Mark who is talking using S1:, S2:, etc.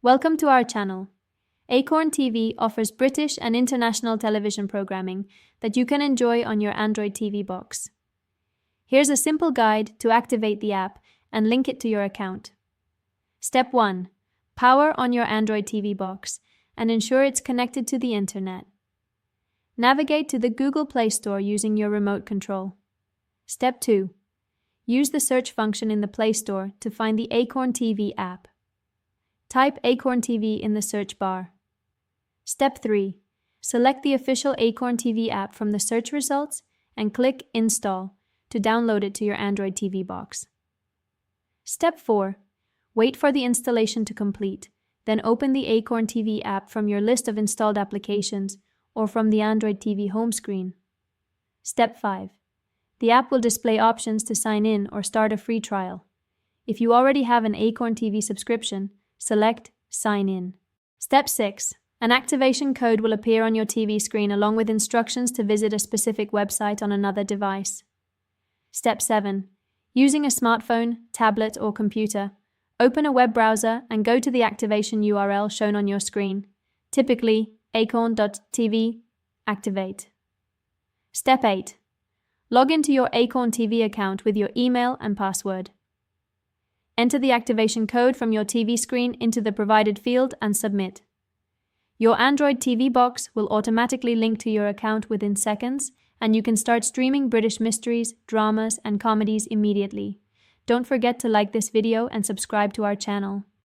S1: Welcome to our channel. Acorn TV offers British and international television programming that you can enjoy on your Android TV box. Here's a simple guide to activate the app and link it to your account. Step 1. Power on your Android TV box and ensure it's connected to the internet. Navigate to the Google Play Store using your remote control. Step 2. Use the search function in the Play Store to find the Acorn TV app. Type Acorn TV in the search bar. Step 3. Select the official Acorn TV app from the search results and click Install to download it to your Android TV box. Step 4. Wait for the installation to complete, then open the Acorn TV app from your list of installed applications or from the Android TV home screen. Step 5. The app will display options to sign in or start a free trial. If you already have an Acorn TV subscription, select Sign In. Step 6. An activation code will appear on your TV screen along with instructions to visit a specific website on another device. Step 7. Using a smartphone, tablet, or computer, open a web browser and go to the activation URL shown on your screen, typically acorn.tv, activate. Step 8. Log into your Acorn TV account with your email and password. Enter the activation code from your TV screen into the provided field and submit. Your Android TV box will automatically link to your account within seconds, and you can start streaming British mysteries, dramas, and comedies immediately. Don't forget to like this video and subscribe to our channel.